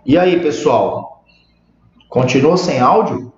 E aí, pessoal? Continua sem áudio?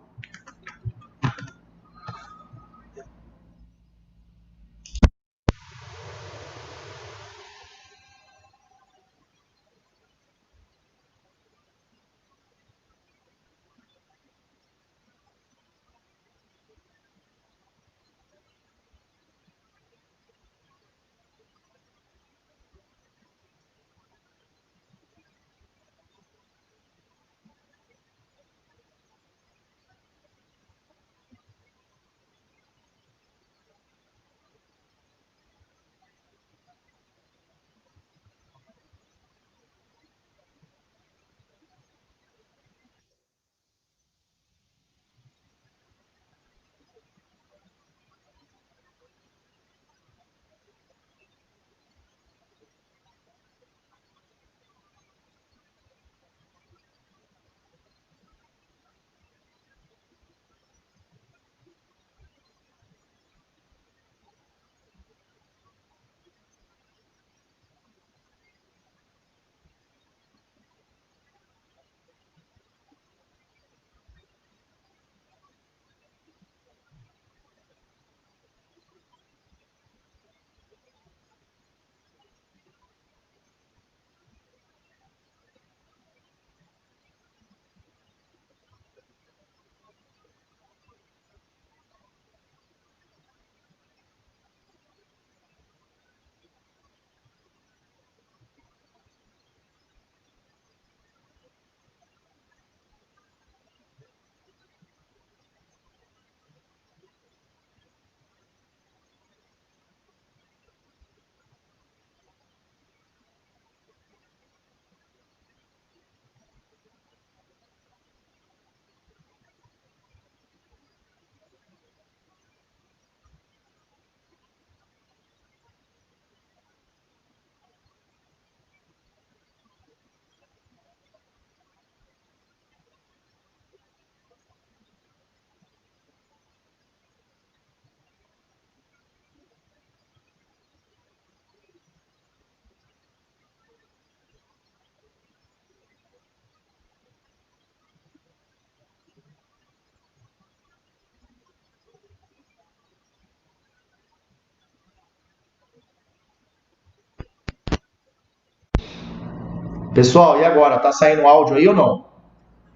Pessoal, e agora? Tá saindo áudio aí ou não?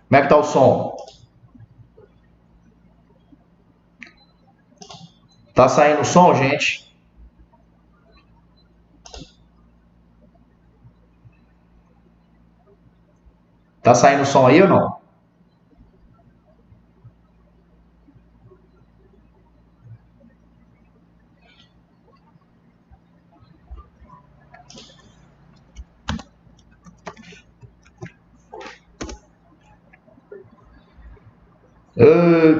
Como é que tá o som? Tá saindo o som, gente? Tá saindo o som aí ou não?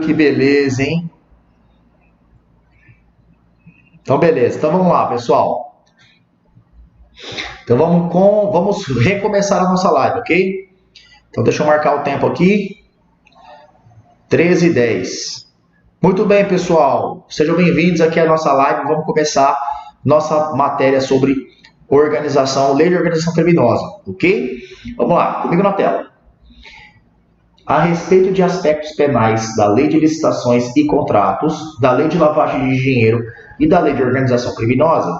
Que beleza, hein? Então, beleza. Então, vamos lá, pessoal. Então, vamos recomeçar a nossa live, ok? Então, deixa eu marcar o tempo aqui. 13h10. Muito bem, pessoal. Sejam bem-vindos aqui à nossa live. Vamos começar nossa matéria sobre lei de organização criminosa, ok? Vamos lá, comigo na tela. A respeito de aspectos penais da Lei de Licitações e Contratos, da Lei de Lavagem de Dinheiro e da Lei de Organização Criminosa,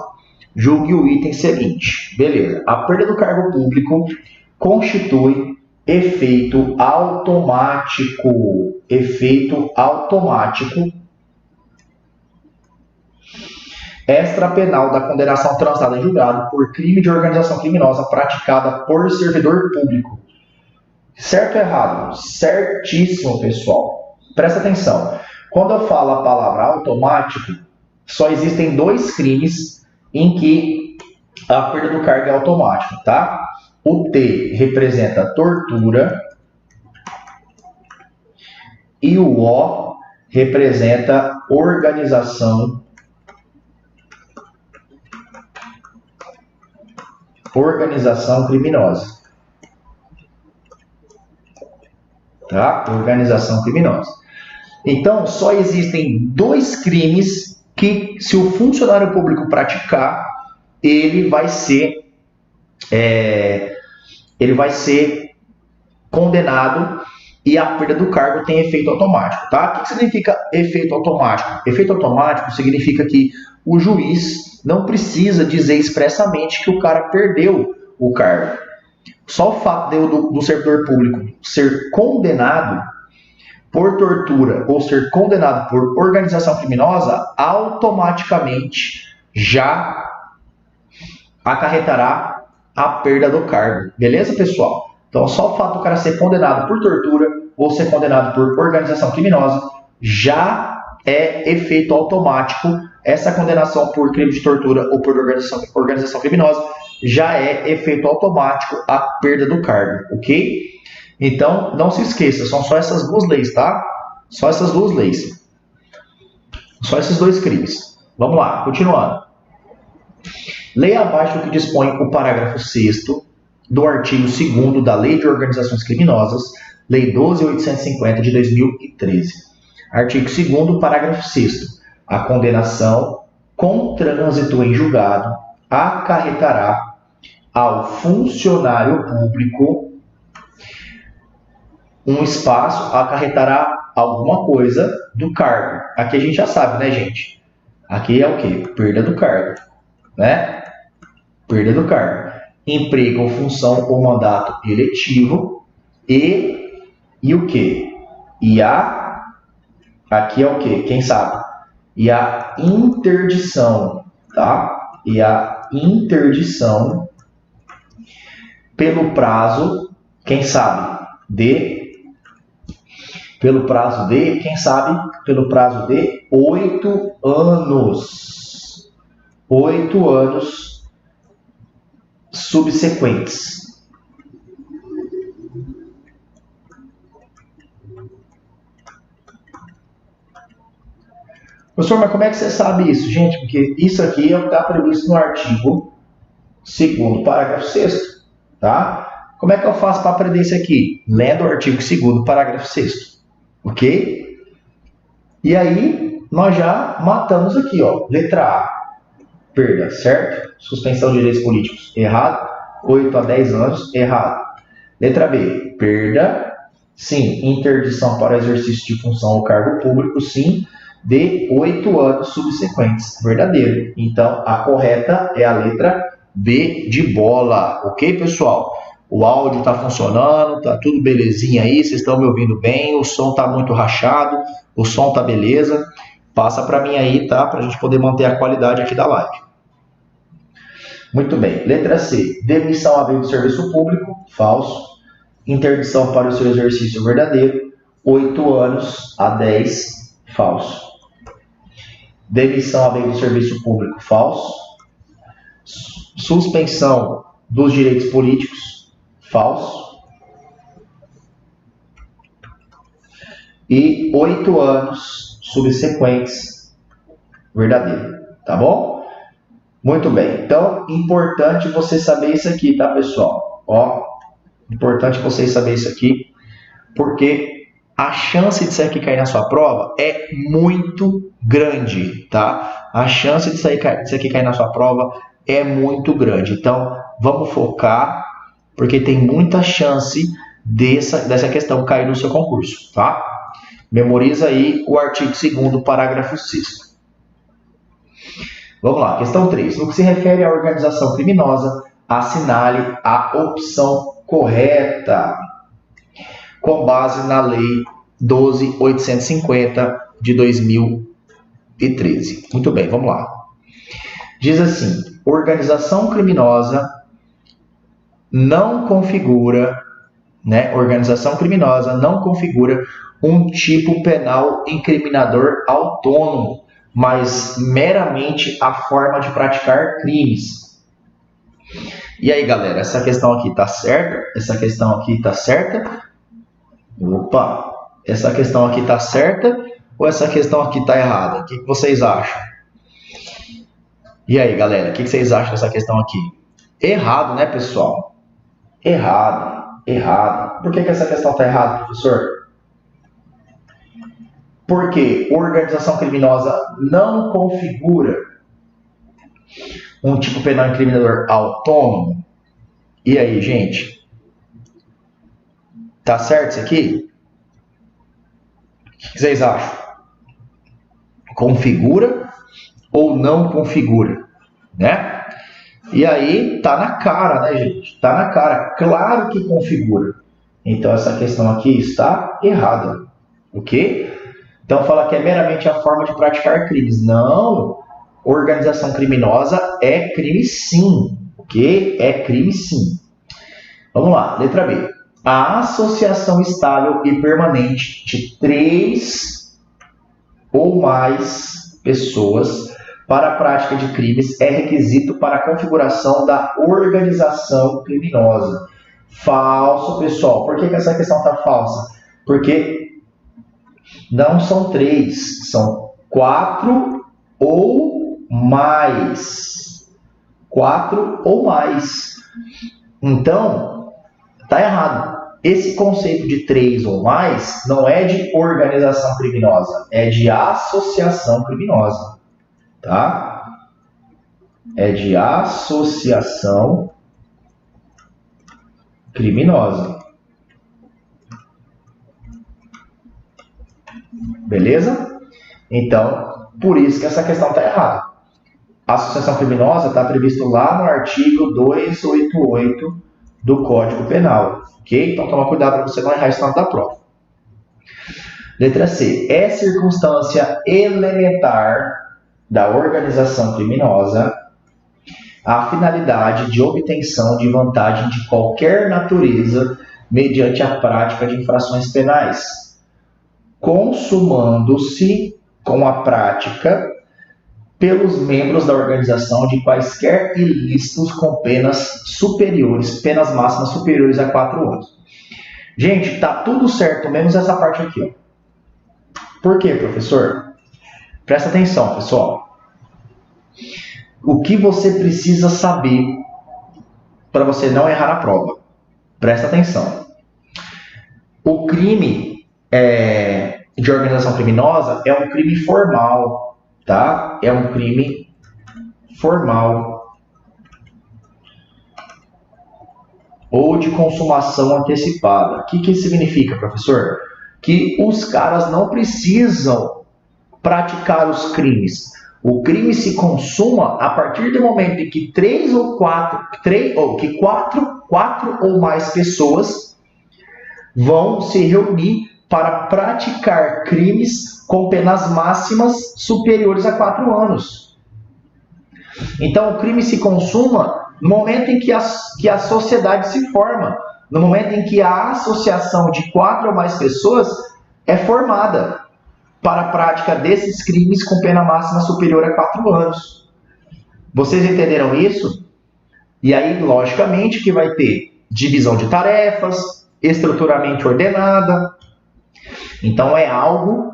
julgue o item seguinte. Beleza. A perda do cargo público constitui efeito automático. Efeito automático extrapenal da condenação transitada em julgado por crime de organização criminosa praticada por servidor público. Certo ou errado? Certíssimo, pessoal. Presta atenção. Quando eu falo a palavra automático, só existem dois crimes em que a perda do cargo é automática, tá? O T representa tortura e o O representa organização criminosa. Tá? Organização criminosa. Então, só existem dois crimes que, se o funcionário público praticar, ele vai ser condenado e a perda do cargo tem efeito automático, tá? O que significa efeito automático? Efeito automático significa que o juiz não precisa dizer expressamente que o cara perdeu o cargo. Só o fato do servidor público ser condenado por tortura ou ser condenado por organização criminosa, automaticamente já acarretará a perda do cargo. Beleza, pessoal? Então, só o fato do cara ser condenado por tortura ou ser condenado por organização criminosa já é efeito automático. Essa condenação por crime de tortura ou por organização criminosa já é efeito automático a perda do cargo, ok? Então, não se esqueça, são só essas duas leis, tá? Só essas duas leis. Só esses dois crimes. Vamos lá, continuando. Leia abaixo o que dispõe o parágrafo 6º do artigo 2º da Lei de Organizações Criminosas, Lei 12.850 de 2013. Artigo 2º, parágrafo 6º. A condenação com trânsito em julgado acarretará ao funcionário público um espaço, acarretará alguma coisa do cargo. Aqui a gente já sabe, né, gente? Aqui é o quê? Perda do cargo, né? Perda do cargo. Emprego, função ou mandato eletivo e o quê? Aqui é o quê? Quem sabe? E a interdição, tá? E a interdição pelo prazo, quem sabe? Pelo prazo de 8 anos. 8 anos subsequentes. Professor, mas como é que você sabe isso, gente? Porque isso aqui é o que está previsto no artigo 2º, parágrafo 6º, tá? Como é que eu faço para aprender isso aqui? Lendo o artigo 2º, parágrafo 6º, ok? E aí, nós já matamos aqui, ó. Letra A, perda, certo? Suspensão de direitos políticos, errado. 8 a 10 anos, errado. Letra B, perda, sim. Interdição para exercício de função ou cargo público, sim. De 8 anos subsequentes, verdadeiro. Então, a correta é a letra B de bola, ok, pessoal? O áudio está funcionando, está tudo belezinha aí, vocês estão me ouvindo bem, o som está muito rachado, o som está beleza. Passa para mim aí, tá? Para a gente poder manter a qualidade aqui da live. Muito bem. Letra C. Demissão a meio do serviço público, falso. Interdição para o seu exercício, verdadeiro. 8 anos a 10, falso. Demissão a meio do serviço público, falso. Suspensão dos direitos políticos, falso. E 8 anos subsequentes, verdadeiro. Tá bom? Muito bem. Então, importante você saber isso aqui, tá, pessoal? Ó, importante vocês saberem isso aqui, porque a chance disso aqui cair na sua prova é muito grande, tá? A chance disso aqui cair na sua prova é muito grande. Então, vamos focar, porque tem muita chance dessa questão cair no seu concurso, tá? Memoriza aí o artigo 2º, parágrafo 6º. Vamos lá, questão 3. No que se refere à organização criminosa, assinale a opção correta, com base na Lei 12.850 de 2013. Muito bem, vamos lá. Diz assim: organização criminosa não configura, né? Organização criminosa não configura um tipo penal incriminador autônomo, mas meramente a forma de praticar crimes. E aí, galera, essa questão aqui tá certa? Essa questão aqui tá certa? Opa! Essa questão aqui tá certa ou essa questão aqui tá errada? O que vocês acham? E aí, galera, o que vocês acham dessa questão aqui? Errado, né, pessoal? Errado, errado. Por que essa questão tá errada, professor? Porque organização criminosa não configura um tipo penal incriminador autônomo. E aí, gente? Tá certo isso aqui? O que vocês acham? Configura ou não configura, né? E aí tá na cara, né, gente? Tá na cara. Claro que configura. Então essa questão aqui está errada, ok? Então fala que é meramente a forma de praticar crimes. Não, organização criminosa é crime sim, ok? É crime sim. Vamos lá, letra B. A associação estável e permanente de 3 ou mais pessoas para a prática de crimes é requisito para a configuração da organização criminosa. Falso, pessoal. Por que essa questão está falsa? Porque não são 3, são 4 ou mais. 4 ou mais. Então, está errado. Esse conceito de 3 ou mais não é de organização criminosa, é de associação criminosa, tá? É de associação criminosa. Beleza? Então, por isso que essa questão está errada. A associação criminosa está previsto lá no artigo 288 do Código Penal, ok? Então, toma cuidado para você não errar isso na hora da prova. Letra C. É circunstância elementar da organização criminosa a finalidade de obtenção de vantagem de qualquer natureza mediante a prática de infrações penais, consumando-se com a prática pelos membros da organização de quaisquer ilícitos com penas superiores, penas máximas superiores a 4 anos. Gente, tá tudo certo, menos essa parte aqui, ó. Por quê, professor? Presta atenção, pessoal. O que você precisa saber para você não errar a prova? Presta atenção. O crime de organização criminosa é um crime formal, tá? É um crime formal ou de consumação antecipada. O que isso significa, professor? Que os caras não precisam praticar os crimes. O crime se consuma a partir do momento em que 4 ou mais pessoas vão se reunir para praticar crimes com penas máximas superiores a 4 anos. Então, o crime se consuma no momento em que a sociedade se forma, no momento em que a associação de 4 ou mais pessoas é formada para a prática desses crimes com pena máxima superior a 4 anos. Vocês entenderam isso? E aí, logicamente, que vai ter divisão de tarefas, estruturalmente ordenada. Então, é algo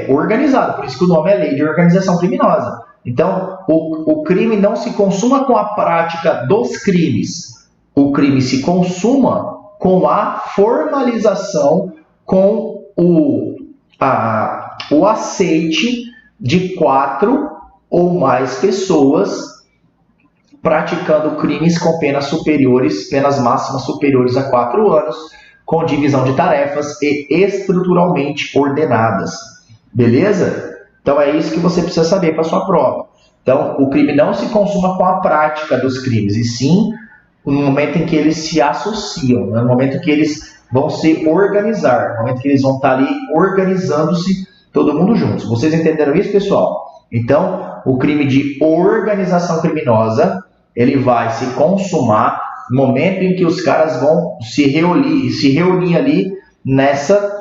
organizado. Por isso que o nome é Lei de Organização Criminosa. Então, o crime não se consuma com a prática dos crimes. O crime se consuma com a formalização, com o aceite de 4 ou mais pessoas praticando crimes com penas máximas superiores a 4 anos, com divisão de tarefas e estruturalmente ordenadas. Beleza? Então é isso que você precisa saber para a sua prova. Então, o crime não se consuma com a prática dos crimes, e sim no momento em que eles se associam, no momento em que eles vão se organizar, no momento que eles vão estar ali organizando-se todo mundo juntos. Vocês entenderam isso, pessoal? Então, o crime de organização criminosa, ele vai se consumar no momento em que os caras vão se reunir ali nessa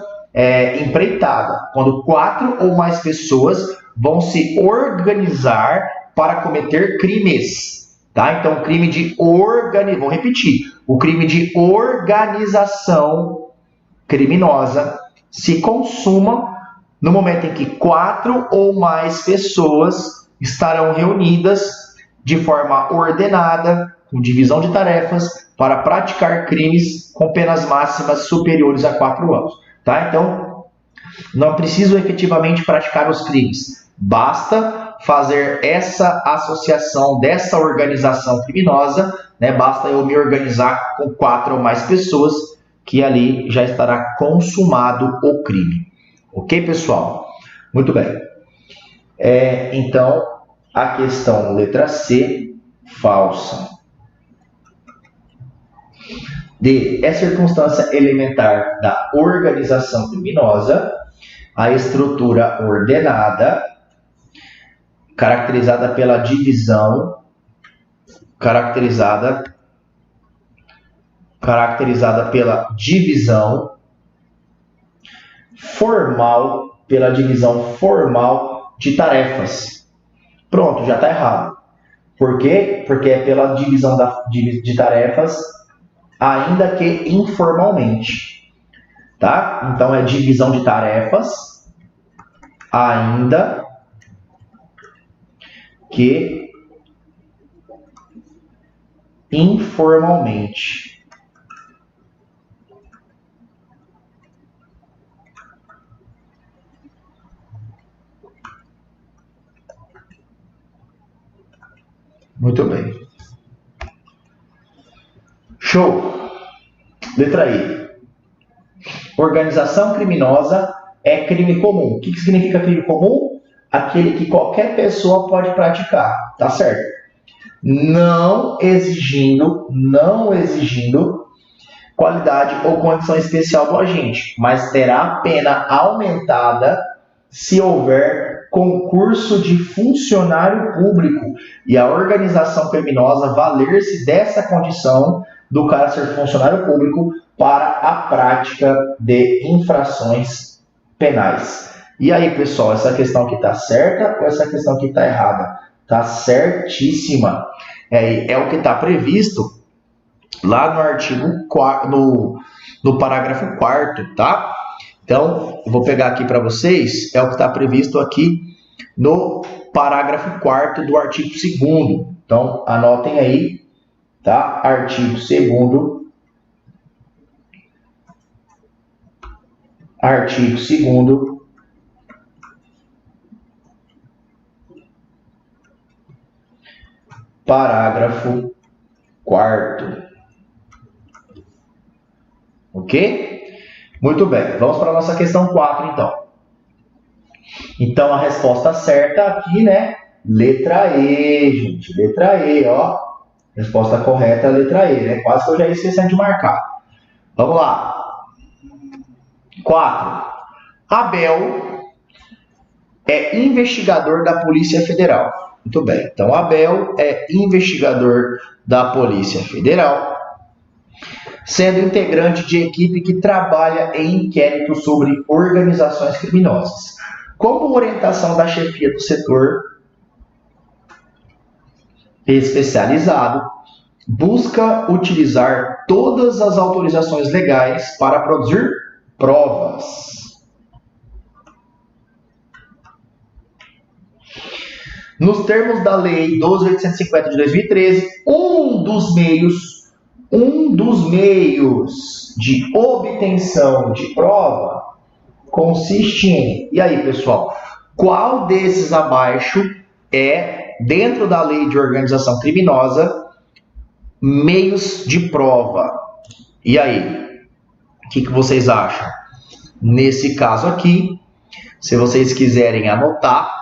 empreitada. Quando 4 ou mais pessoas vão se organizar para cometer crimes. Tá? Então, o crime de vou repetir. O crime de organização criminosa se consuma no momento em que 4 ou mais pessoas estarão reunidas de forma ordenada, com divisão de tarefas, para praticar crimes com penas máximas superiores a 4 anos. Tá? Então, não preciso efetivamente praticar os crimes. Basta fazer essa associação dessa organização criminosa, né? Basta eu me organizar com 4 ou mais pessoas que ali já estará consumado o crime. Ok, pessoal? Muito bem. Então, a questão letra C, falsa. D. É circunstância elementar da organização criminosa a estrutura ordenada, caracterizada pela divisão, formal, pela divisão formal de tarefas. Pronto, já está errado. Por quê? Porque é pela divisão de tarefas, ainda que informalmente. Tá? Então é divisão de tarefas, ainda que informalmente. Muito bem. Show. Letra I. Organização criminosa é crime comum. O que significa crime comum? Aquele que qualquer pessoa pode praticar. Tá certo? Não exigindo qualidade ou condição especial do agente, mas terá a pena aumentada se houver concurso de funcionário público e a organização criminosa valer-se dessa condição do cara ser funcionário público para a prática de infrações penais. E aí, pessoal, essa questão aqui está certa ou essa questão aqui está errada? Está certíssima. É o que está previsto lá no artigo 4º, no parágrafo 4º, tá? Então, eu vou pegar aqui para vocês, é o que está previsto aqui no parágrafo 4º do artigo 2º. Então, anotem aí, tá? Artigo 2º. Artigo 2º. Parágrafo 4º. Ok? Muito bem. Vamos para a nossa questão 4, então. Então, a resposta certa aqui, né? Letra E, gente. Letra E, ó. Resposta correta é a letra E, né? Quase que eu já ia esquecendo de marcar. Vamos lá. 4. Abel é investigador da Polícia Federal. Muito bem. Então, Abel é investigador da Polícia Federal, sendo integrante de equipe que trabalha em inquéritos sobre organizações criminosas. Como orientação da chefia do setor especializado, busca utilizar todas as autorizações legais para produzir provas. Nos termos da Lei 12.850 de 2013, um dos meios de obtenção de prova consiste em... E aí, pessoal? Qual desses abaixo é, dentro da Lei de Organização Criminosa, meios de prova? E aí? O que vocês acham? Nesse caso aqui, se vocês quiserem anotar,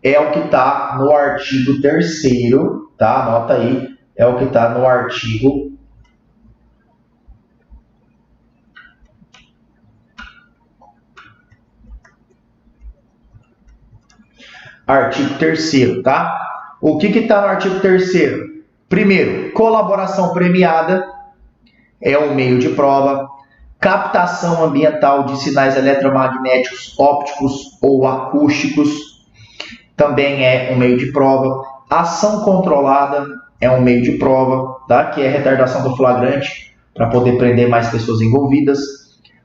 é o que está no artigo 3º, tá? Anota aí, é o que está no artigo 3º, tá? O que está no artigo 3º? Primeiro, colaboração premiada é um meio de prova. Captação ambiental de sinais eletromagnéticos, ópticos ou acústicos também é um meio de prova. Ação controlada é um meio de prova, tá? Que é retardação do flagrante para poder prender mais pessoas envolvidas.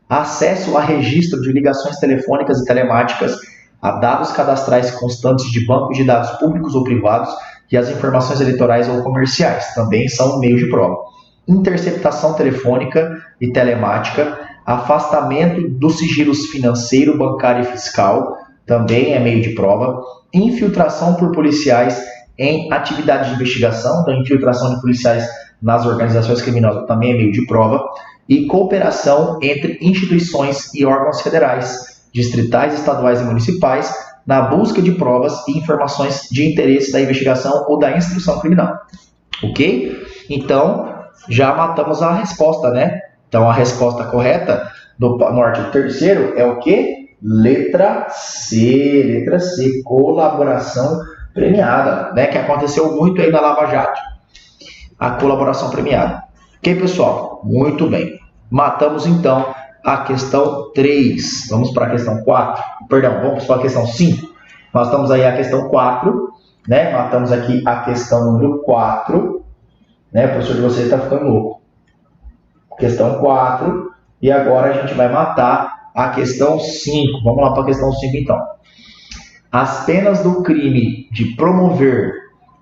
Acesso a registro de ligações telefônicas e telemáticas, a dados cadastrais constantes de bancos de dados públicos ou privados e as informações eleitorais ou comerciais também são meio de prova. Interceptação telefônica e telemática, afastamento dos sigilos financeiro, bancário e fiscal também é meio de prova. Infiltração por policiais em atividade de investigação, então infiltração de policiais nas organizações criminosas também é meio de prova. e cooperação entre instituições e órgãos federais, distritais, estaduais e municipais na busca de provas e informações de interesse da investigação ou da instrução criminal. Ok? Então, já matamos a resposta, né? Então, a resposta correta no artigo 3º é o quê? Letra C, colaboração premiada, né? Que aconteceu muito aí na Lava Jato. A colaboração premiada. Ok, pessoal? Muito bem. Matamos, então, a questão 3. Vamos para a questão 4. Perdão, vamos para a questão 5. Nós estamos aí a questão 4, né? Matamos aqui a questão número 4. Né? O professor de vocês está ficando louco. Questão 4. E agora a gente vai matar a questão 5. Vamos lá para a questão 5, então. As penas do crime de promover,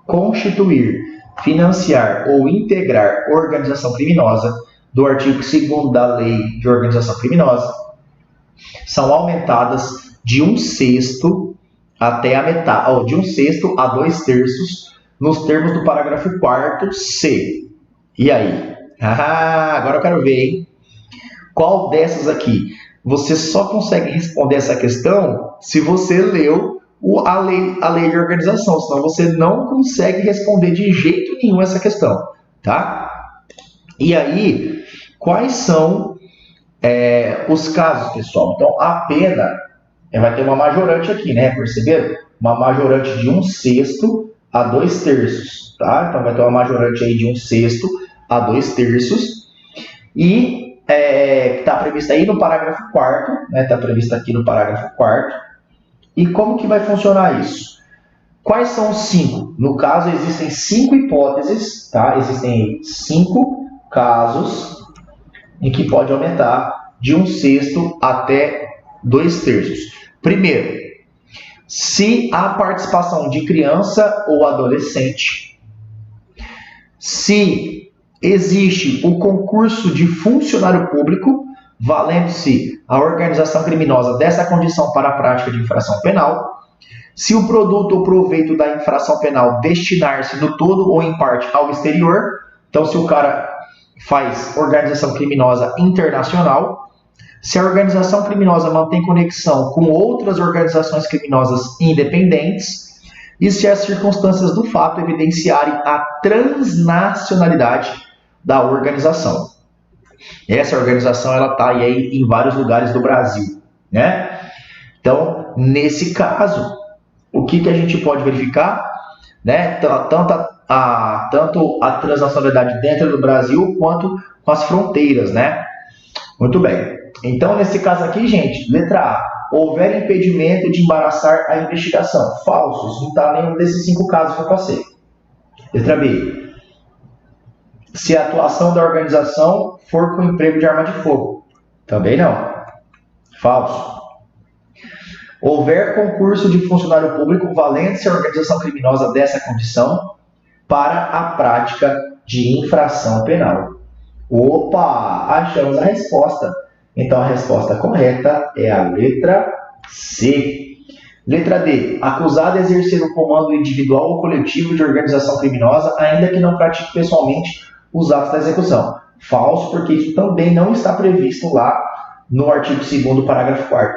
constituir, financiar ou integrar organização criminosa, do artigo 2º da Lei de Organização Criminosa, são aumentadas de 1/6 até a metade, ou de 1/6 a 2/3 nos termos do parágrafo 4º C. E aí? Agora eu quero ver, hein? Qual dessas aqui? Você só consegue responder essa questão se você leu a lei de organização, senão você não consegue responder de jeito nenhum essa questão, tá? E aí, quais são os casos, pessoal? Então, a pena vai ter uma majorante aqui, né? Perceberam? Uma majorante de 1/6 a 2/3, tá? Então, vai ter uma majorante aí de 1/6 a 2/3 e está prevista aí no parágrafo 4º, né? Está prevista aqui no parágrafo 4º. E como que vai funcionar isso? Quais são os 5? No caso, existem 5 hipóteses, tá? Existem 5 casos em que pode aumentar de 1/6 até 2/3. Primeiro, se há participação de criança ou adolescente, se existe o concurso de funcionário público, valendo-se a organização criminosa dessa condição para a prática de infração penal, se o produto ou proveito da infração penal destinar-se no todo ou em parte ao exterior, então se o cara faz organização criminosa internacional, se a organização criminosa mantém conexão com outras organizações criminosas independentes e se as circunstâncias do fato evidenciarem a transnacionalidade da organização. Essa organização ela está aí em vários lugares do Brasil, né? Então, nesse caso, o que a gente pode verificar, né? Tanto a transnacionalidade dentro do Brasil quanto com as fronteiras, né? Muito bem. Então, nesse caso aqui, gente, letra A, houver impedimento de embaraçar a investigação. Falso, isso não está nenhum desses 5 casos que eu passei. Letra B, se a atuação da organização for com emprego de arma de fogo. Também não. Falso. Houver concurso de funcionário público valendo-se a organização criminosa dessa condição para a prática de infração penal. Opa! Achamos a resposta. Então, a resposta correta é a letra C. Letra D. Acusado de exercer o comando individual ou coletivo de organização criminosa, ainda que não pratique pessoalmente os atos da execução. Falso, porque isso também não está previsto lá no artigo 2º, parágrafo 4º.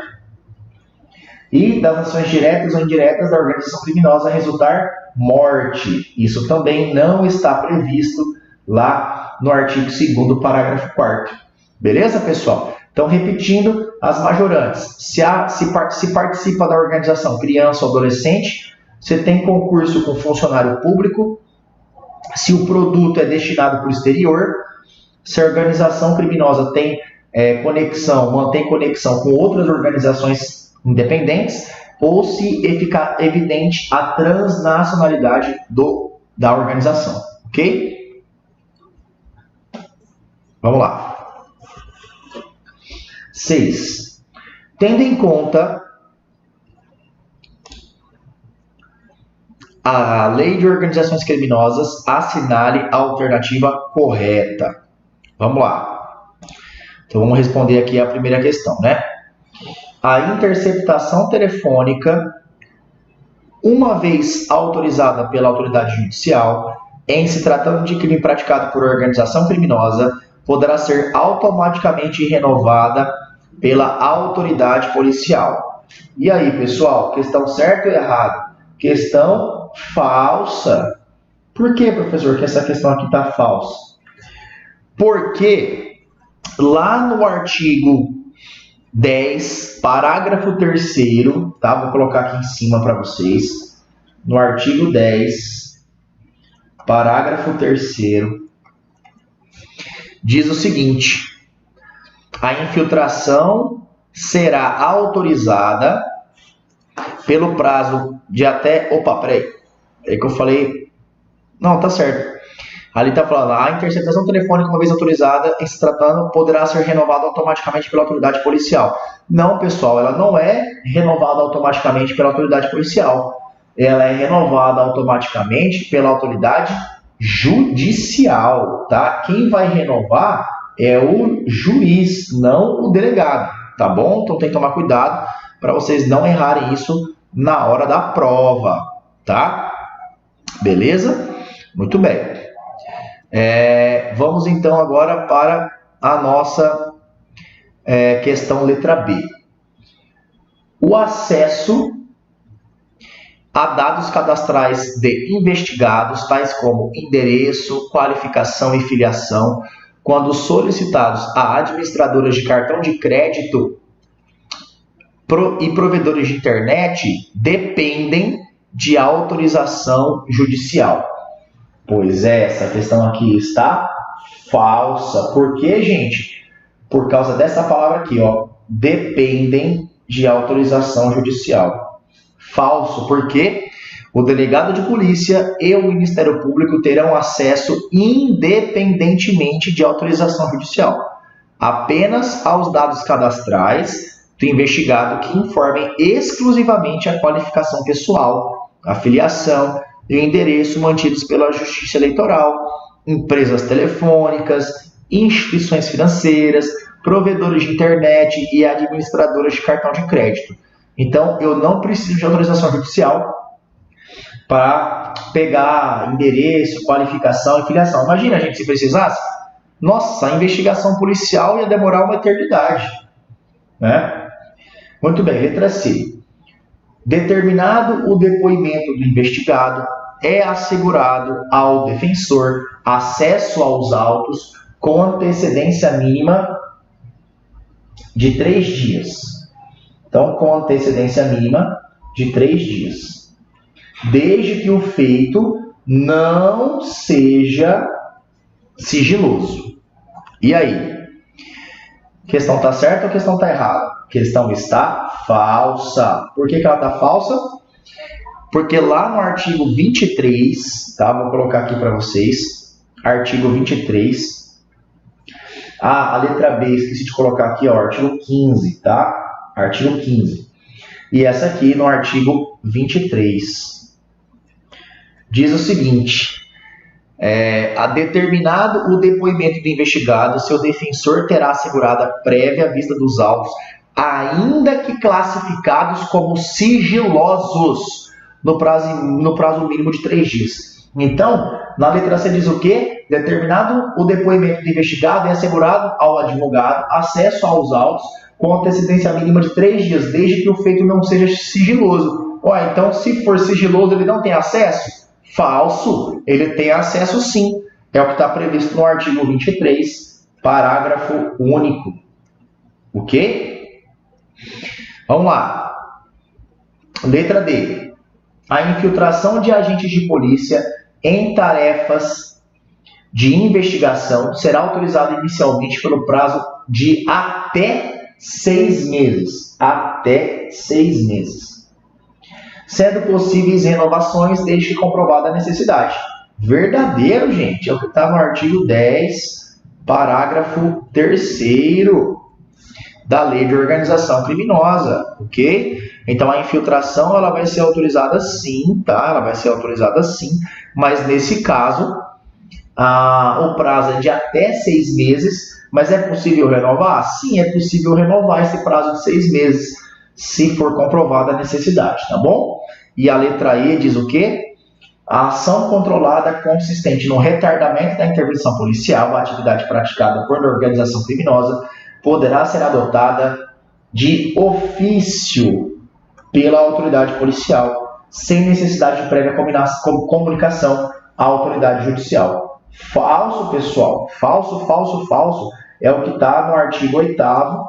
E das ações diretas ou indiretas da organização criminosa resultar morte. Isso também não está previsto lá no artigo 2º, parágrafo 4º. Beleza, pessoal? Então, repetindo as majorantes. Se participa da organização criança ou adolescente, você tem concurso com funcionário público, se o produto é destinado para o exterior, se a organização criminosa tem mantém conexão com outras organizações independentes, ou se ficar evidente a transnacionalidade da organização. Ok? Vamos lá. 6. Tendo em conta a Lei de Organizações Criminosas, assinale a alternativa correta. Vamos lá. Então, vamos responder aqui a primeira questão, né? A interceptação telefônica, uma vez autorizada pela autoridade judicial, em se tratando de crime praticado por organização criminosa, poderá ser automaticamente renovada pela autoridade policial. E aí, pessoal, questão certa ou errada? Questão falsa. Por que, professor, que essa questão aqui está falsa? Porque lá no artigo 10, parágrafo 3º, tá? Vou colocar aqui em cima para vocês. No artigo 10, parágrafo 3º, diz o seguinte: a infiltração será autorizada pelo prazo de até... Opa, peraí. É que eu falei... Não, tá certo. Ali tá falando, a interceptação telefônica, uma vez autorizada, em se tratando, poderá ser renovada automaticamente pela autoridade policial. Não, pessoal, ela não é renovada automaticamente pela autoridade policial. Ela é renovada automaticamente pela autoridade judicial, tá? Quem vai renovar é o juiz, não o delegado, tá bom? Então tem que tomar cuidado para vocês não errarem isso na hora da prova, tá? Beleza? Muito bem. Vamos então agora para a nossa questão letra B. O acesso a dados cadastrais de investigados, tais como endereço, qualificação e filiação, quando solicitados a administradoras de cartão de crédito e provedores de internet, dependem de autorização judicial. Pois é, essa questão aqui está falsa. Por quê, gente? Por causa dessa palavra aqui, ó, dependem de autorização judicial. Falso, porque o delegado de polícia e o Ministério Público terão acesso independentemente de autorização judicial, apenas aos dados cadastrais do investigado que informem exclusivamente a qualificação pessoal, a filiação e o endereço mantidos pela Justiça Eleitoral, empresas telefônicas, instituições financeiras, provedores de internet e administradoras de cartão de crédito. Então, eu não preciso de autorização judicial para pegar endereço, qualificação e filiação. Imagina, gente, se precisasse. Nossa, a investigação policial ia demorar uma eternidade, né? Muito bem, letra C. Determinado o depoimento do investigado, é assegurado ao defensor acesso aos autos com antecedência mínima de 3 dias. Então, com antecedência mínima de 3 dias. Desde que o feito não seja sigiloso. E aí? Questão está certa ou a questão está errada? A questão está falsa. Por que ela está falsa? Porque lá no artigo 23, tá? Vou colocar aqui para vocês. Artigo 23. A letra B, esqueci de colocar aqui, ó, artigo 15, tá? Artigo 15. E essa aqui no artigo 23. Diz o seguinte: a determinado o depoimento do investigado, seu defensor terá assegurada prévia vista dos autos, ainda que classificados como sigilosos, no prazo mínimo de 3 dias. Então, na letra C diz o quê? Determinado o depoimento do investigado, é assegurado ao advogado acesso aos autos com antecedência mínima de 3 dias, desde que o feito não seja sigiloso. Ué, então, se for sigiloso, ele não tem acesso? Falso, ele tem acesso sim. É o que está previsto no artigo 23, parágrafo único. Ok? Vamos lá. Letra D. A infiltração de agentes de polícia em tarefas de investigação será autorizada inicialmente pelo prazo de até 6 meses. Até 6 meses. Sendo possíveis renovações desde que comprovada a necessidade. Verdadeiro, gente. É o que está no artigo 10, parágrafo 3º da Lei de Organização Criminosa, ok? Então, a infiltração ela vai ser autorizada sim, tá? Ela vai ser autorizada sim, mas nesse caso, o prazo é de até 6 meses, mas é possível renovar? Sim, é possível renovar esse prazo de 6 meses, se for comprovada a necessidade, tá bom? E a letra E diz o quê? A ação controlada consistente no retardamento da intervenção policial, a atividade praticada por organização criminosa, poderá ser adotada de ofício pela autoridade policial, sem necessidade de prévia comunicação à autoridade judicial. Falso, pessoal. Falso, falso, falso. É o que está no artigo 8º,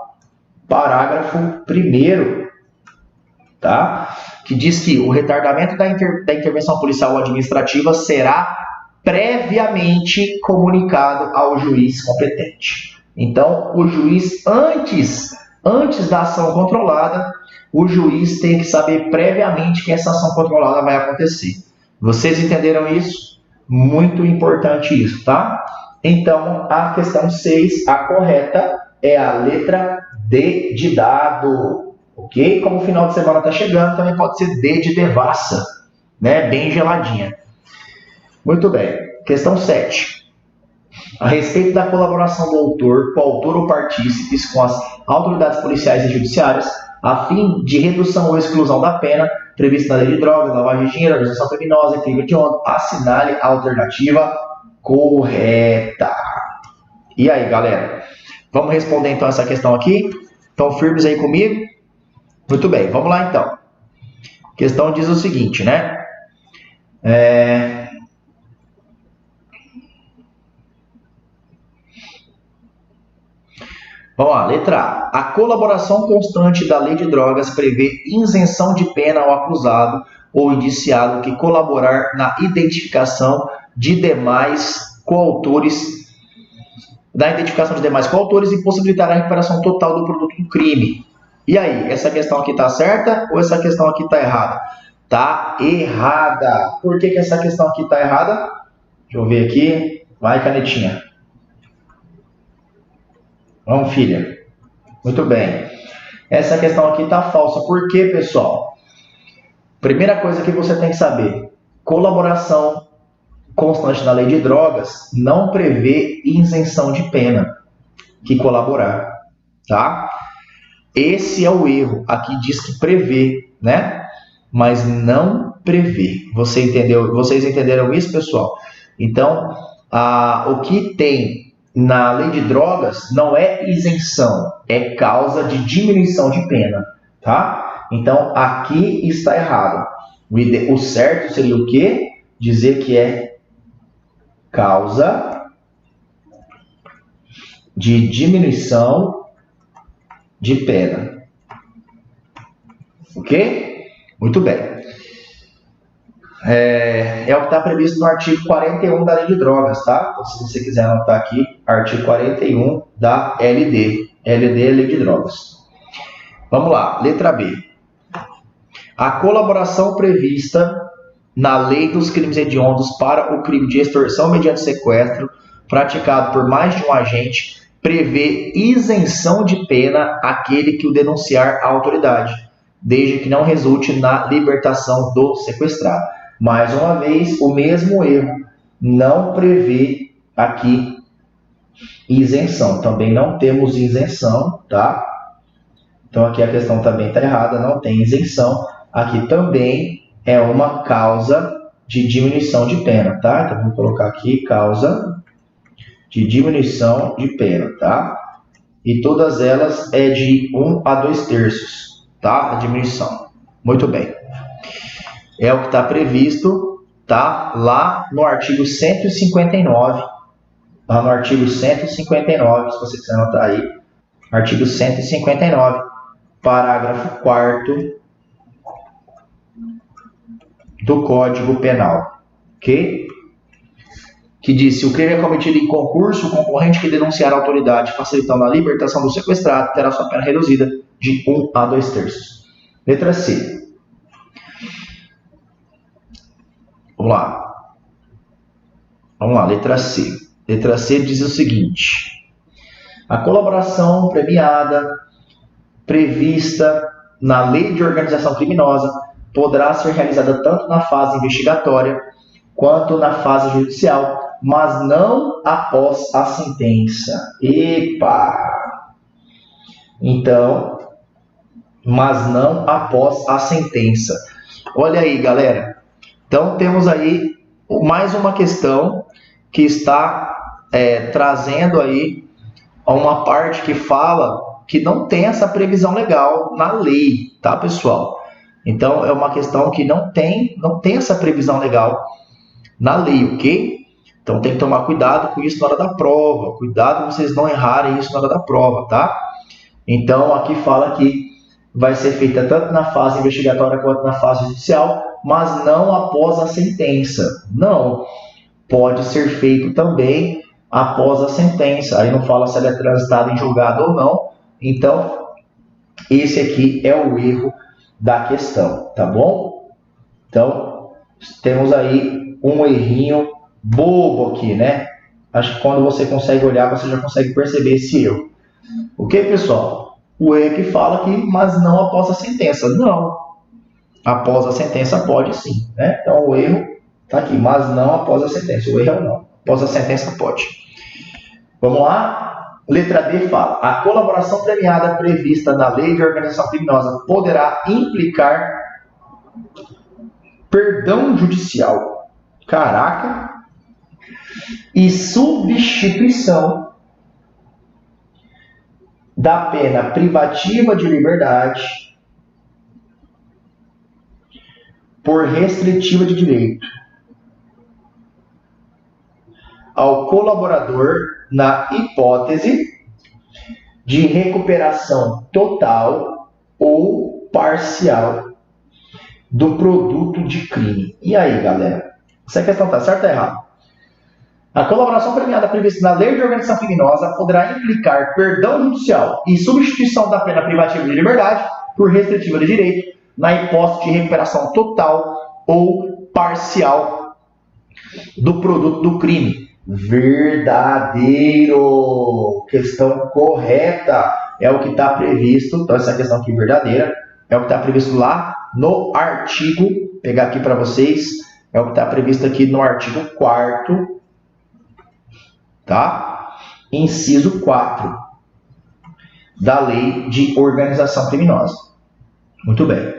parágrafo 1º, tá? Que diz que o retardamento da intervenção policial ou administrativa será previamente comunicado ao juiz competente. Então, o juiz, antes da ação controlada, o juiz tem que saber previamente que essa ação controlada vai acontecer. Vocês entenderam isso? Muito importante isso, tá? Então, a questão 6, a correta, é a letra D de dado. Ok? Como o final de semana está chegando, também pode ser D de devassa, né? Bem geladinha. Muito bem. Questão 7. A respeito da colaboração do autor, coautor ou partícipes com as autoridades policiais e judiciárias, a fim de redução ou exclusão da pena prevista na lei de drogas, lavagem de dinheiro, organização criminosa e crime hediondo, assinale a alternativa correta. E aí, galera? Vamos responder então essa questão aqui? Estão firmes aí comigo? Muito bem, vamos lá então. A questão diz o seguinte, né? Vamos lá, letra A. A colaboração constante da lei de drogas prevê isenção de pena ao acusado ou indiciado que colaborar na identificação de demais coautores, e possibilitar a recuperação total do produto do crime. E aí, essa questão aqui está certa ou essa questão aqui está errada? Está errada. Por que essa questão aqui está errada? Deixa eu ver aqui. Vai, canetinha. Vamos, filha. Muito bem. Essa questão aqui está falsa. Por quê, pessoal? Primeira coisa que você tem que saber. Colaboração constante na lei de drogas não prevê isenção de pena que colaborar. Tá? Esse é o erro. Aqui diz que prevê, né? Mas não prevê. Vocês entenderam isso, pessoal? Então, o que tem na lei de drogas não é isenção, é causa de diminuição de pena, tá? Então, aqui está errado. O certo seria o quê? Dizer que é causa de diminuição de pena. Ok? Muito bem. É o que está previsto no artigo 41 da Lei de Drogas, tá? Então, se você quiser anotar aqui, artigo 41 da LD. LD é Lei de Drogas. Vamos lá, letra B. A colaboração prevista na Lei dos Crimes Hediondos para o crime de extorsão mediante sequestro, praticado por mais de um agente, prevê isenção de pena àquele que o denunciar à autoridade, desde que não resulte na libertação do sequestrado. Mais uma vez, o mesmo erro, não prevê aqui isenção. Também não temos isenção, tá? Então aqui a questão também está errada, não tem isenção. Aqui também é uma causa de diminuição de pena, tá? Então vamos colocar aqui causa de diminuição de pena, tá? E todas elas é de 1 a 2/3, tá? A diminuição. Muito bem. É o que está previsto, tá? Lá no artigo 159. Lá no artigo 159, se você quiser anotar aí. Artigo 159, parágrafo 4º do Código Penal. Ok? Que diz: se o crime é cometido em concurso, o concorrente que denunciar a autoridade facilitando a libertação do sequestrado terá sua pena reduzida de 1 a 2/3. Letra C. Vamos lá, letra C. Letra C diz o seguinte: a colaboração premiada prevista na Lei de Organização Criminosa poderá ser realizada tanto na fase investigatória quanto na fase judicial, mas não após a sentença. Epa! Então, mas não após a sentença. Olha aí, galera. Então, temos aí mais uma questão que está trazendo aí uma parte que fala que não tem essa previsão legal na lei, tá, pessoal? Então, é uma questão que não tem essa previsão legal na lei, ok? Então, tem que tomar cuidado com isso na hora da prova. Cuidado com vocês não errarem isso na hora da prova, tá? Então, aqui fala que vai ser feita tanto na fase investigatória quanto na fase judicial, mas não após a sentença. Não. Pode ser feito também após a sentença. Aí não fala se ela é transitada em julgado ou não. Então, esse aqui é o erro da questão, tá bom? Então, temos aí um errinho bobo aqui, né? Acho que quando você consegue olhar, você já consegue perceber esse erro. Ok, pessoal? O erro que fala aqui, mas não após a sentença. Não. Após a sentença pode sim, né? Então, o erro está aqui, mas não após a sentença. O erro é não. Após a sentença pode. Vamos lá? Letra D fala: a colaboração premiada prevista na lei de organização criminosa poderá implicar perdão judicial. Caraca! E substituição da pena privativa de liberdade por restritiva de direito ao colaborador na hipótese de recuperação total ou parcial do produto de crime. E aí, galera? Essa questão está certa ou errada? A colaboração premiada prevista na lei de organização criminosa poderá implicar perdão judicial e substituição da pena privativa de liberdade por restritiva de direito na hipótese de recuperação total ou parcial do produto do crime. Verdadeiro. Questão correta. É o que está previsto. Então, essa questão aqui verdadeira é o que está previsto lá no artigo. Vou pegar aqui para vocês. É o que está previsto aqui no artigo 4º. Tá? Inciso 4 da Lei de Organização Criminosa. Muito bem.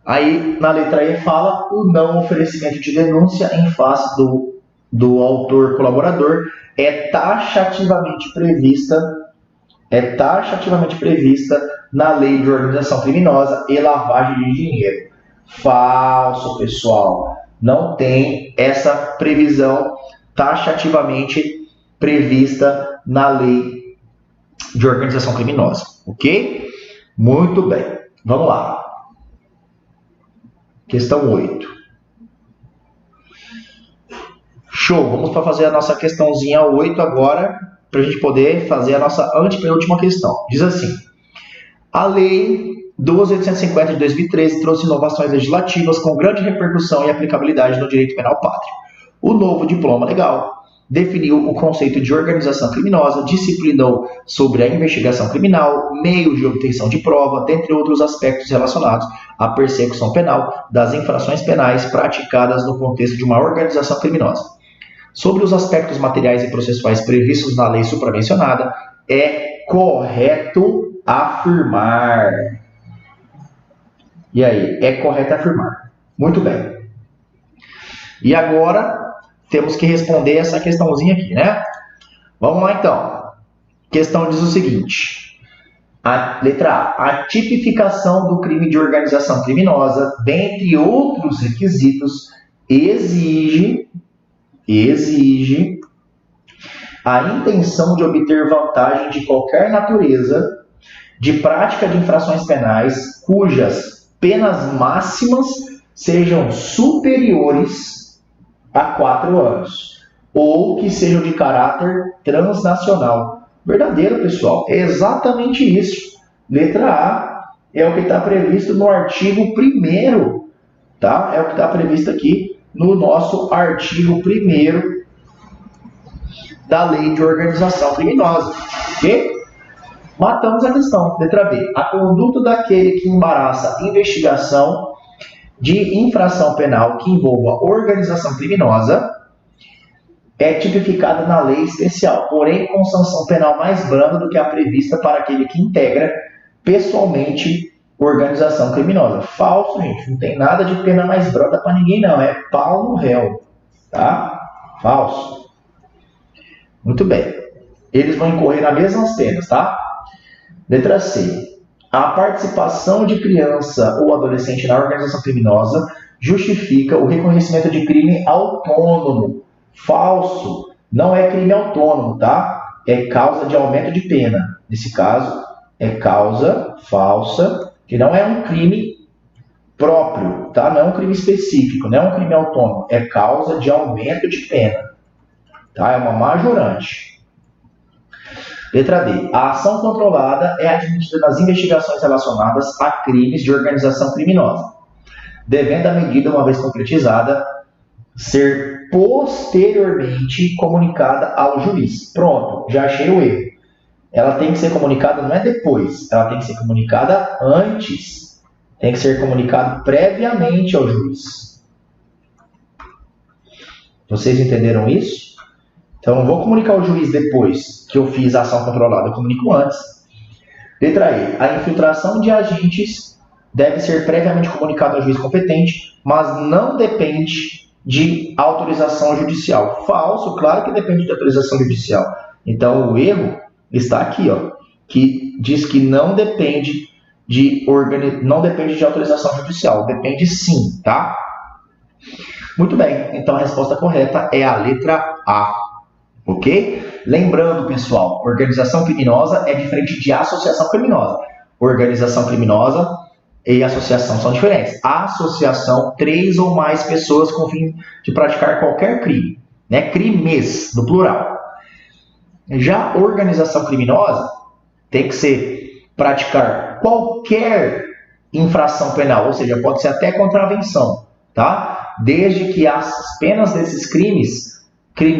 Aí, na letra E fala o não oferecimento de denúncia em face do autor colaborador é taxativamente prevista na Lei de Organização Criminosa e Lavagem de Dinheiro. Falso, pessoal. Não tem essa previsão taxativamente prevista na Lei de Organização Criminosa. Ok? Muito bem. Vamos lá. Questão 8. Show. Vamos para fazer a nossa questãozinha 8 agora, para a gente poder fazer a nossa antepenúltima questão. Diz assim: a Lei 12.850 de 2013 trouxe inovações legislativas com grande repercussão e aplicabilidade no direito penal pátrio. O novo diploma legal definiu o conceito de organização criminosa, disciplinou sobre a investigação criminal, meio de obtenção de prova, dentre outros aspectos relacionados à persecução penal das infrações penais praticadas no contexto de uma organização criminosa. Sobre os aspectos materiais e processuais previstos na lei supramencionada, é correto afirmar. E aí, é correto afirmar. Muito bem. E agora temos que responder essa questãozinha aqui, né? Vamos lá, então. A questão diz o seguinte. A letra A. A tipificação do crime de organização criminosa, dentre outros requisitos, exige a intenção de obter vantagem de qualquer natureza de prática de infrações penais cujas penas máximas sejam superiores a 4 anos, ou que sejam de caráter transnacional. Verdadeiro, pessoal. É exatamente isso. Letra A é o que está previsto no artigo 1º, tá? É o que está previsto aqui no nosso artigo 1º da Lei de Organização Criminosa. Ok? Matamos a questão. Letra B. A conduta daquele que embaraça investigação de infração penal que envolva organização criminosa é tipificada na lei especial, porém com sanção penal mais branda do que a prevista para aquele que integra pessoalmente organização criminosa. Falso, gente. Não tem nada de pena mais branda para ninguém, não. É pau no réu. Tá? Falso. Muito bem. Eles vão incorrer nas mesmas penas, tá? Letra C. A participação de criança ou adolescente na organização criminosa justifica o reconhecimento de crime autônomo. Falso. Não é crime autônomo, tá? É causa de aumento de pena. Nesse caso, é causa falsa, que não é um crime próprio, tá? Não é um crime específico, não é um crime autônomo. É causa de aumento de pena. Tá? É uma majorante. Letra D. A ação controlada é admitida nas investigações relacionadas a crimes de organização criminosa, devendo a medida, uma vez concretizada, ser posteriormente comunicada ao juiz. Pronto, já achei o erro. Ela tem que ser comunicada, não é depois, ela tem que ser comunicada antes. Tem que ser comunicado previamente ao juiz. Vocês entenderam isso? Então, não vou comunicar ao juiz depois que eu fiz a ação controlada, eu comunico antes. Letra E. A infiltração de agentes deve ser previamente comunicada ao juiz competente, mas não depende de autorização judicial. Falso, claro que depende de autorização judicial. Então, o erro está aqui, ó, que diz que não depende de autorização judicial. Depende sim, tá? Muito bem, então a resposta correta é a letra A. Ok? Lembrando, pessoal, organização criminosa é diferente de associação criminosa. Organização criminosa e associação são diferentes. Associação, 3 ou mais pessoas com o fim de praticar qualquer crime, né? Crimes, no plural. Já organização criminosa tem que ser praticar qualquer infração penal, ou seja, pode ser até contravenção, tá? Desde que as penas desses crimes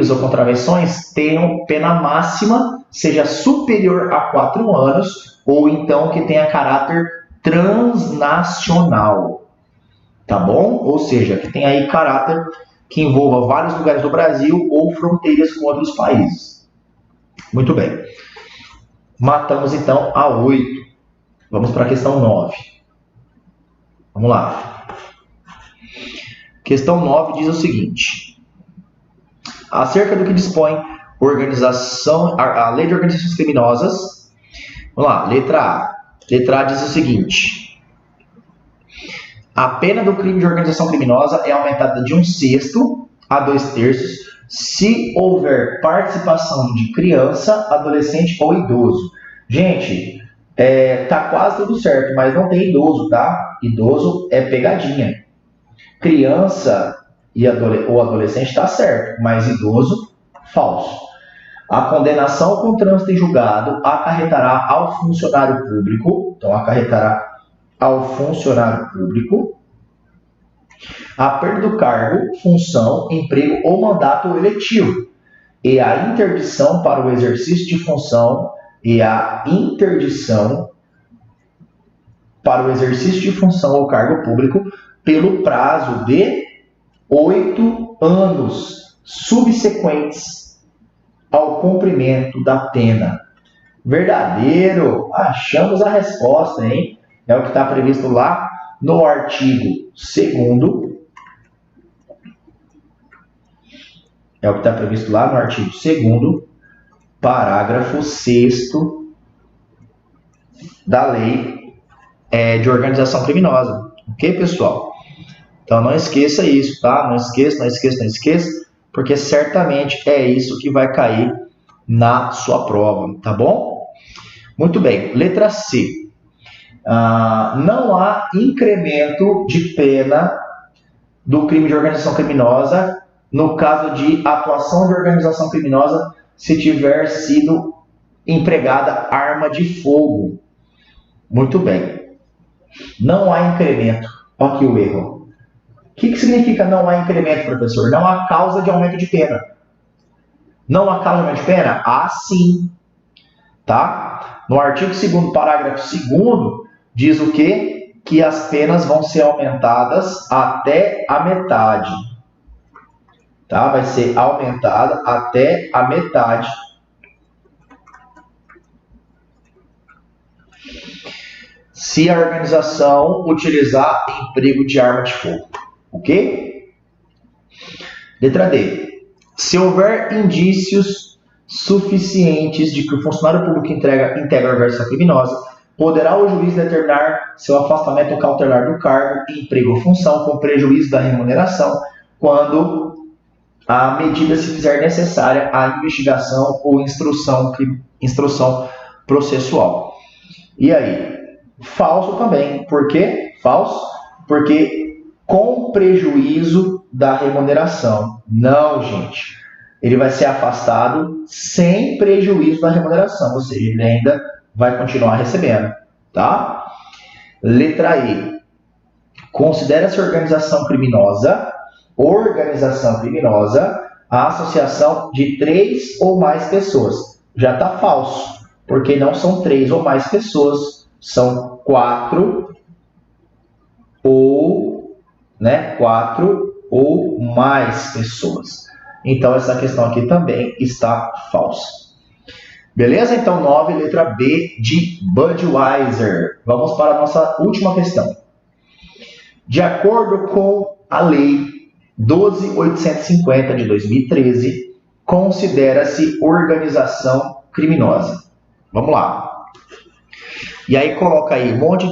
ou contravenções tenham pena máxima, seja superior a 4 anos, ou então que tenha caráter transnacional, tá bom? Ou seja, que tenha aí caráter que envolva vários lugares do Brasil ou fronteiras com outros países. Muito bem. Matamos então a 8. Vamos para a questão 9. Vamos lá. Questão 9 diz o seguinte: acerca do que dispõe a lei de organizações criminosas. Vamos lá, letra A. Letra A diz o seguinte: a pena do crime de organização criminosa é aumentada de 1/6 a 2/3 se houver participação de criança, adolescente ou idoso. Gente, tá quase tudo certo, mas não tem idoso, tá? Idoso é pegadinha. Criança ou adolescente está certo, mas idoso, falso. A condenação com trânsito em julgado acarretará ao funcionário público, então acarretará ao funcionário público a perda do cargo, função, emprego ou mandato eletivo e a interdição para o exercício de função ou cargo público pelo prazo de 8 anos subsequentes ao cumprimento da pena. Verdadeiro! Achamos a resposta, hein? É o que está previsto lá no artigo 2º. É o que está previsto lá no artigo 2º, parágrafo 6º da lei de organização criminosa. Ok, pessoal? Então não esqueça isso, tá? Não esqueça, porque certamente é isso que vai cair na sua prova, tá bom? Muito bem, letra C. Não há incremento de pena do crime de organização criminosa no caso de atuação de organização criminosa se tiver sido empregada arma de fogo. Muito bem. Não há incremento. Olha aqui o erro. O que significa não há incremento, professor? Não há causa de aumento de pena. Não há causa de aumento de pena? Há sim. Tá? No artigo 2º, parágrafo 2º, diz o quê? Que as penas vão ser aumentadas até a metade. Tá? Vai ser aumentada até a metade. se a organização utilizar emprego de arma de fogo, ok? Letra D. Se houver indícios suficientes de que o funcionário público integra a organização criminosa, poderá o juiz determinar seu afastamento cautelar do cargo, emprego ou função com prejuízo da remuneração, quando a medida se fizer necessária à investigação ou instrução processual. E aí? Falso também. Por quê? Falso? Porque com prejuízo da remuneração. Não, gente. Ele vai ser afastado sem prejuízo da remuneração, ou seja, ele ainda vai continuar recebendo, tá? Letra E. Considera-se organização criminosa a associação de 3 ou mais pessoas. Já está falso, porque não são 3 ou mais pessoas, são 4 ou mais pessoas. Então, essa questão aqui também está falsa. Beleza? Então, 9, letra B de Budweiser. Vamos para a nossa última questão. De acordo com a Lei 12.850 de 2013, considera-se organização criminosa. Vamos lá. E aí coloca aí um monte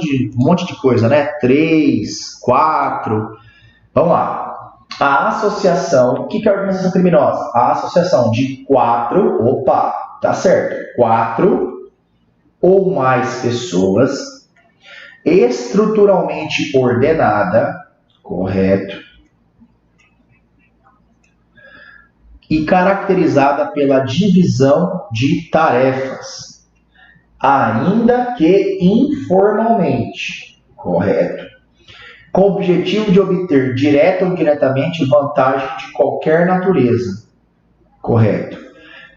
de coisa, né? 3, 4. Vamos lá. A associação, o que é a organização criminosa? A associação de 4, tá certo, 4 ou mais pessoas, estruturalmente ordenada, correto, e caracterizada pela divisão de tarefas, ainda que informalmente, correto, com o objetivo de obter direta ou indiretamente vantagem de qualquer natureza, correto,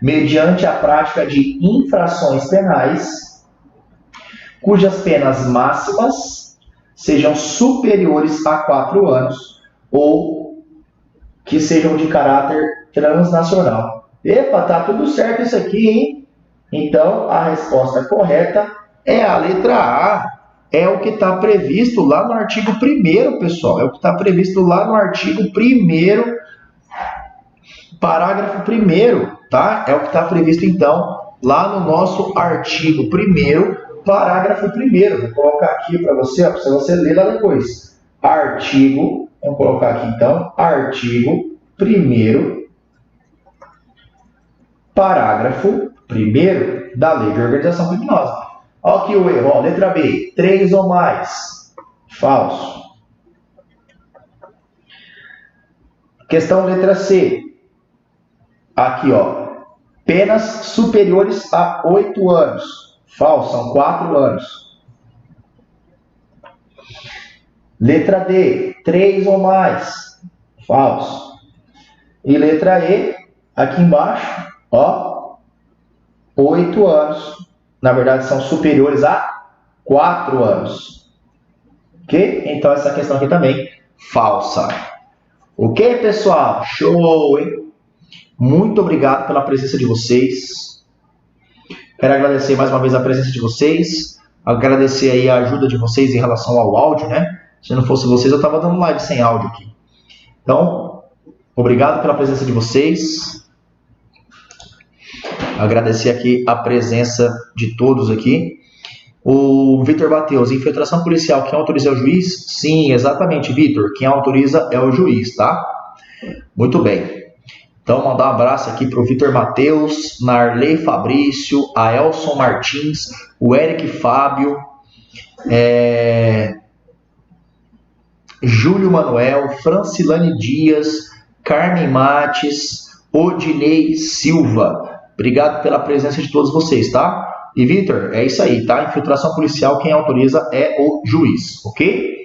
mediante a prática de infrações penais, cujas penas máximas sejam superiores a 4 anos ou que sejam de caráter transnacional. Epa, tá tudo certo isso aqui, hein? Então, a resposta correta é a letra A. É o que está previsto lá no artigo 1º, pessoal. É o que está previsto lá no artigo 1º, parágrafo 1º, tá? É o que está previsto, então, lá no nosso artigo 1º, parágrafo 1º. Vou colocar aqui para você, para você ler lá depois. Artigo, vamos colocar aqui, então, artigo 1º, parágrafo 1º da Lei de Organização Criminosa. Olha aqui o erro, ó, letra B, 3 ou mais. Falso. Questão letra C. Aqui, ó, penas superiores a 8 anos. Falso, são 4 anos. Letra D, 3 ou mais. Falso. E letra E, aqui embaixo, ó, 8 anos. Na verdade, são superiores a 4 anos. Ok? Então, essa questão aqui também falsa. Ok, pessoal? Show, hein? Muito obrigado pela presença de vocês. Quero agradecer mais uma vez a presença de vocês. Agradecer aí a ajuda de vocês em relação ao áudio, né? Se não fosse vocês, eu estava dando live sem áudio aqui. Então, obrigado pela presença de vocês. Agradecer aqui a presença de todos aqui. O Vitor Mateus, infiltração policial, quem autoriza é o juiz? Sim, exatamente, Vitor. Quem autoriza é o juiz, tá? Muito bem. Então, mandar um abraço aqui para o Vitor Mateus, Narley Fabrício, a Elson Martins, o Eric Fábio, Júlio Manuel, Francilane Dias, Carmen Mates, Odinei Silva. Obrigado pela presença de todos vocês, tá? E, Vitor, é isso aí, tá? Infiltração policial, quem autoriza é o juiz, ok?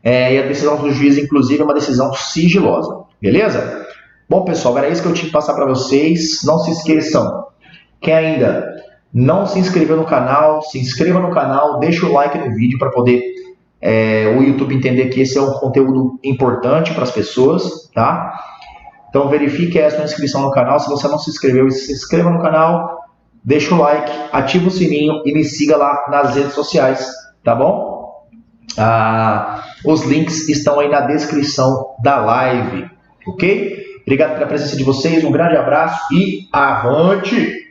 E a decisão do juiz, inclusive, é uma decisão sigilosa, beleza? Bom, pessoal, era isso que eu tinha que passar para vocês. Não se esqueçam, quem ainda não se inscreveu no canal, se inscreva no canal, deixa o like no vídeo para poder o YouTube entender que esse é um conteúdo importante para as pessoas, tá? Então verifique a sua inscrição no canal. Se você não se inscreveu, se inscreva no canal, deixa o like, ativa o sininho e me siga lá nas redes sociais tá bom? Os links estão aí na descrição da live, ok? Obrigado pela presença de vocês, um grande abraço e avante!